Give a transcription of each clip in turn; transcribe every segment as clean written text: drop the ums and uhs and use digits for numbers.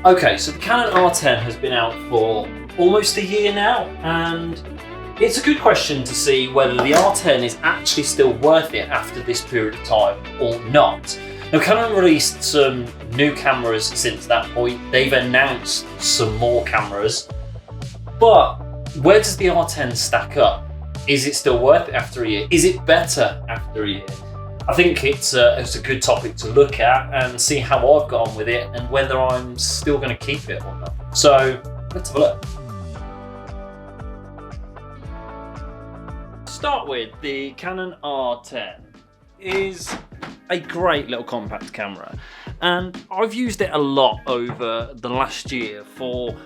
Okay, so the Canon R10 has been out for almost a year now, and it's a good question to see whether the R10 is actually still worth it after this period of time or not. Now, Canon released some new cameras since that point. They've announced some more cameras, but where does the R10 stack up? Is it still worth it after a year? Is it better after a year? I think it's a good topic to look at and see how I've got on with it and whether I'm still going to keep it or not. So let's have a look. To start with, the Canon R10 is a great little compact camera, and I've used it a lot over the last year for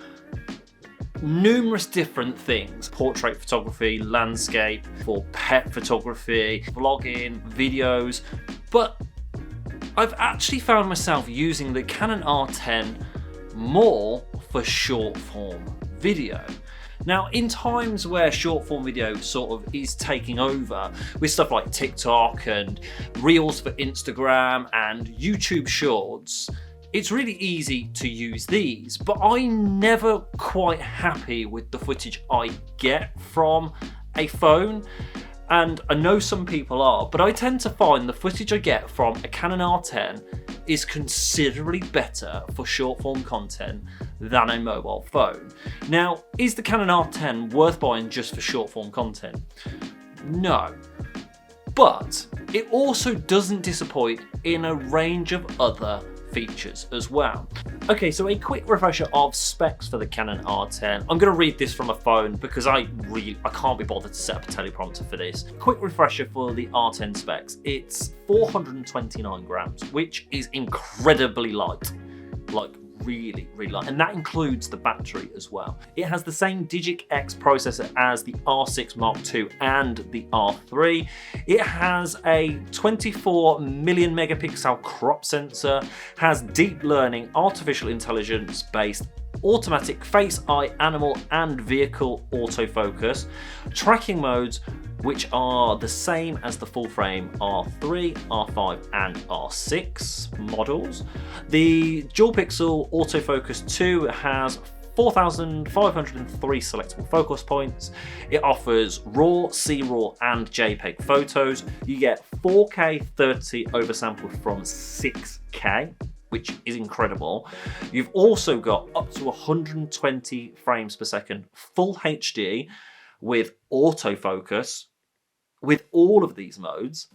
numerous different things: portrait photography, landscape, for pet photography, vlogging, videos. But I've actually found myself using the Canon R10 more for short form video. Now, in times where short form video sort of is taking over with stuff like TikTok and Reels for Instagram and YouTube Shorts, it's really easy to use these, but I'm never quite happy with the footage I get from a phone. And I know some people are, but I tend to find the footage I get from a Canon R10 is considerably better for short form content than a mobile phone. Now, is the Canon R10 worth buying just for short form content? No. But it also doesn't disappoint in a range of other features as well. Okay, so a quick refresher of specs for the Canon R10. I'm going to read this from a phone because I can't be bothered to set up a teleprompter for this. Quick refresher for the R10 specs. It's 429 grams, which is incredibly light. Like really light, and that includes the battery as well. It has the same Digic X processor as the R6 Mark II and the R3. It has a 24 million megapixel crop sensor, has deep learning artificial intelligence based automatic face, eye, animal and vehicle autofocus, tracking modes which are the same as the full frame R3, R5 and R6 models. The dual pixel autofocus 2 has 4,503 selectable focus points. It offers RAW, C-RAW and JPEG photos. You get 4K 30 oversampled from 6K, which is incredible. You've also got up to 120 frames per second full HD with autofocus. With all of these modes,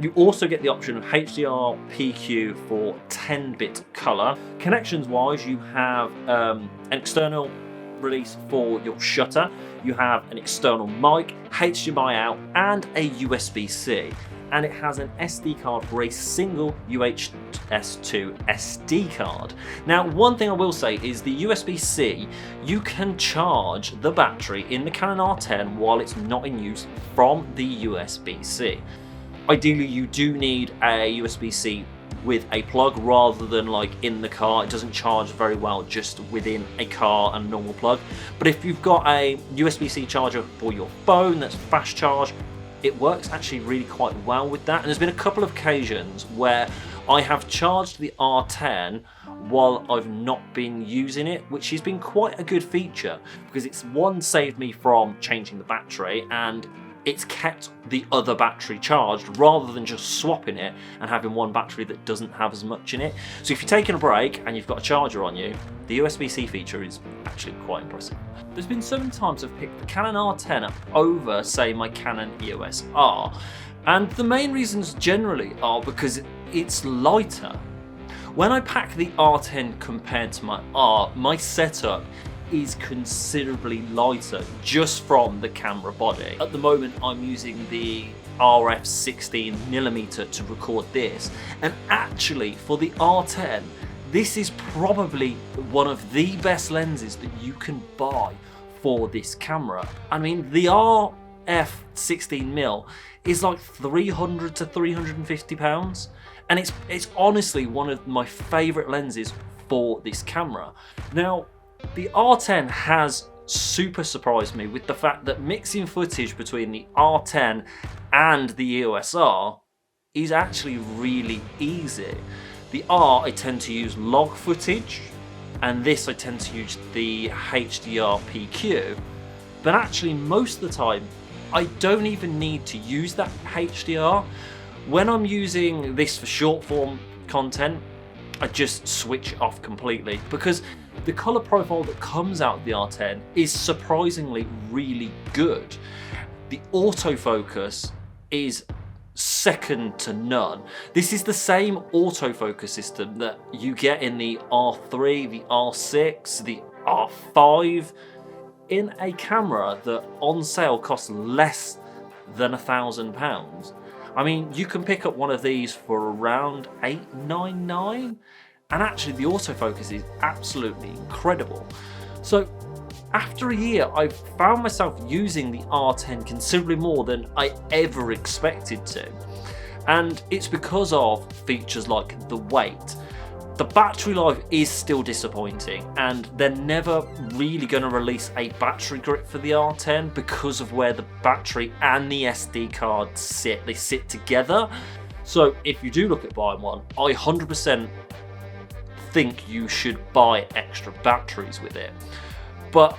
you also get the option of HDR PQ for 10-bit color. Connections wise, you have an external release for your shutter, you have an external mic, HDMI out and a USB-C. And it has an SD card for a single UHS-2 SD card. Now, one thing I will say is the USB-C, you can charge the battery in the Canon R10 while it's not in use from the USB-C. Ideally, you do need a USB-C with a plug rather than like in the car. It doesn't charge very well just within a car and normal plug. But if you've got a USB-C charger for your phone that's fast charge, it works actually really quite well with that. And there's been a couple of occasions where I have charged the R10 while I've not been using it, which has been quite a good feature because it's one, saved me from changing the battery, and it's kept the other battery charged rather than just swapping it and having one battery that doesn't have as much in it. So if you're taking a break and you've got a charger on you, the USB-C feature is actually quite impressive. There's been some times I've picked the Canon R10 up over, say, my Canon EOS R, and the main reasons generally are because it's lighter. When I pack the R10 compared to my R, my setup is considerably lighter just from the camera body. At the moment I'm using the RF 16mm to record this, and actually for the R10 this is probably one of the best lenses that you can buy for this camera. I mean, the RF 16mm is like 300 to 350 pounds, and it's honestly one of my favorite lenses for this camera. Now, the R10 has super surprised me with the fact that mixing footage between the R10 and the EOS R is actually really easy. The R, I tend to use log footage, and this I tend to use the HDR PQ, but actually most of the time I don't even need to use that HDR. When I'm using this for short form content, I just switch it off completely, because the colour profile that comes out of the R10 is surprisingly really good. The autofocus is second to none. This is the same autofocus system that you get in the R3, the R6, the R5, in a camera that on sale costs less than £1,000. I mean, you can pick up one of these for around $899, and actually the autofocus is absolutely incredible. So after a year, I've found myself using the R10 considerably more than I ever expected to. And it's because of features like the weight. The battery life is still disappointing, and they're never really going to release a battery grip for the R10 because of where the battery and the SD card sit. They sit together. So if you do look at buying one, I 100% think you should buy extra batteries with it. But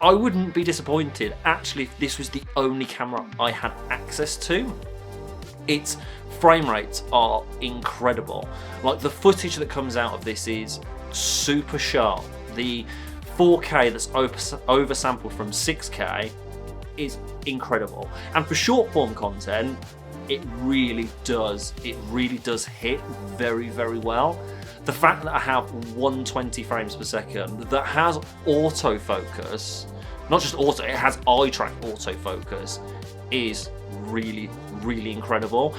I wouldn't be disappointed actually if this was the only camera I had access to. Its frame rates are incredible. Like, the footage that comes out of this is super sharp. The 4K that's oversampled from 6K is incredible. And for short form content, it really does hit very, very well. The fact that I have 120 frames per second that has autofocus, not just auto, it has eye track autofocus, is really, really incredible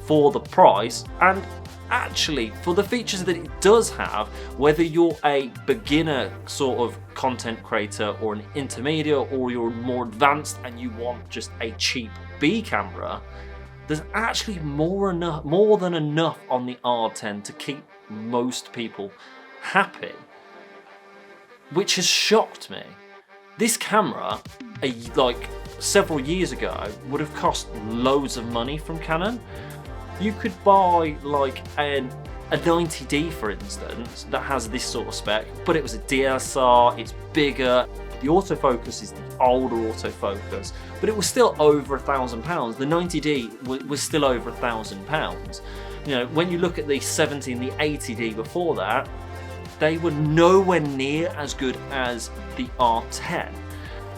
for the price, and actually for the features that it does have. Whether you're a beginner sort of content creator or an intermediate, or you're more advanced and you want just a cheap B camera, there's actually more than enough on the R10 to keep most people happy, which has shocked me. This camera, like several years ago, would have cost loads of money from Canon. You could buy like a 90D, for instance, that has this sort of spec, but it was a DSLR, it's bigger. The autofocus is the older autofocus, but it was still over £1,000. The 90D was still over £1,000. You know, when you look at the 70 and the 80D before that, they were nowhere near as good as the R10.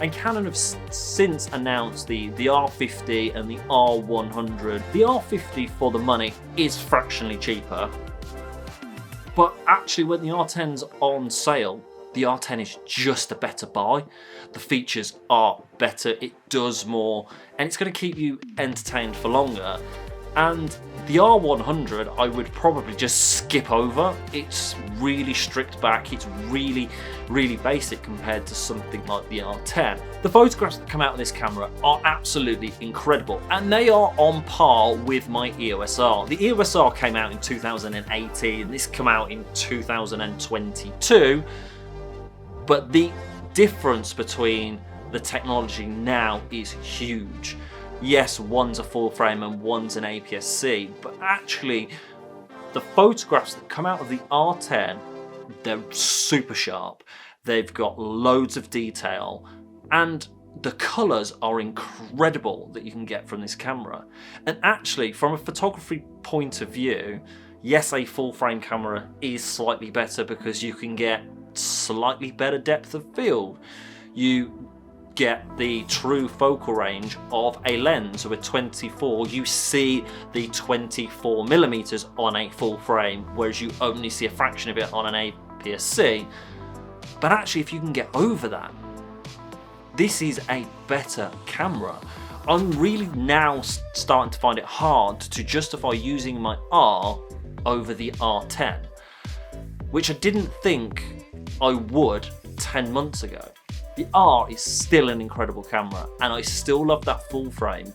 And Canon have since announced the R50 and the R100. The R50 for the money is fractionally cheaper, but actually when the R10's on sale, the R10 is just a better buy. The features are better, it does more, and it's going to keep you entertained for longer. And the R100 I would probably just skip over. It's really stripped back, it's really, really basic compared to something like the R10. The photographs that come out of this camera are absolutely incredible, and they are on par with my EOS R. The EOS R came out in 2018, this came out in 2022, but the difference between the technology now is huge. Yes, one's a full frame and one's an APS-C, but actually the photographs that come out of the R10, they're super sharp. They've got loads of detail, and the colours are incredible that you can get from this camera. And actually, from a photography point of view, yes, a full frame camera is slightly better because you can get slightly better depth of field. You get the true focal range of a lens with 24. You see the 24mm on a full frame, whereas you only see a fraction of it on an APS-C. But actually, if you can get over that, this is a better camera. I'm really now starting to find it hard to justify using my R over the R10, which I didn't think I would 10 months ago. The R is still an incredible camera, and I still love that full frame,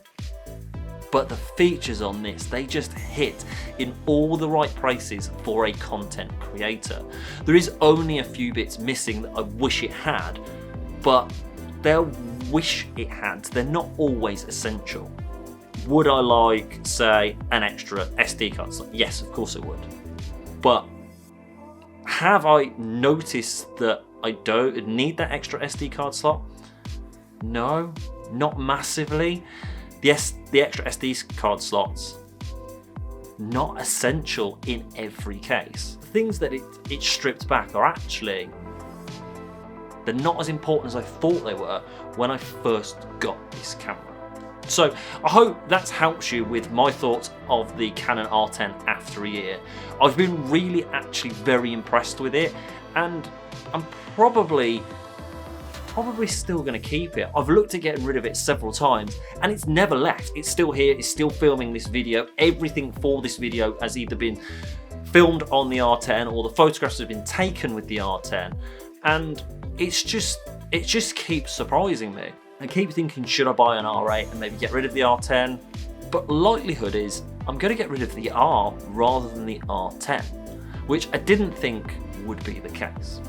but the features on this, they just hit in all the right places for a content creator. There is only a few bits missing that I wish it had, but they're wish it had, they're not always essential. Would I like, say, an extra SD card slot? Yes, of course I would, but Have I noticed that I don't need that extra SD card slot? No, not massively. The extra SD card slots, not essential in every case. The things that it stripped back are actually, they're not as important as I thought they were when I first got this camera. So I hope that's helped you with my thoughts of the Canon R10 after a year. I've been really actually very impressed with it, and I'm probably still going to keep it. I've looked at getting rid of it several times and it's never left. It's still here, it's still filming this video. Everything for this video has either been filmed on the R10 or the photographs have been taken with the R10, and it just keeps surprising me. I keep thinking, should I buy an R8 and maybe get rid of the R10? But likelihood is I'm going to get rid of the R rather than the R10, which I didn't think would be the case.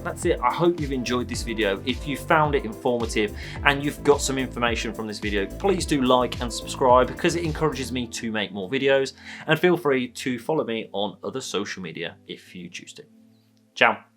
That's it. I hope you've enjoyed this video. If you found it informative and you've got some information from this video, please do like and subscribe because it encourages me to make more videos, and feel free to follow me on other social media if you choose to. Ciao.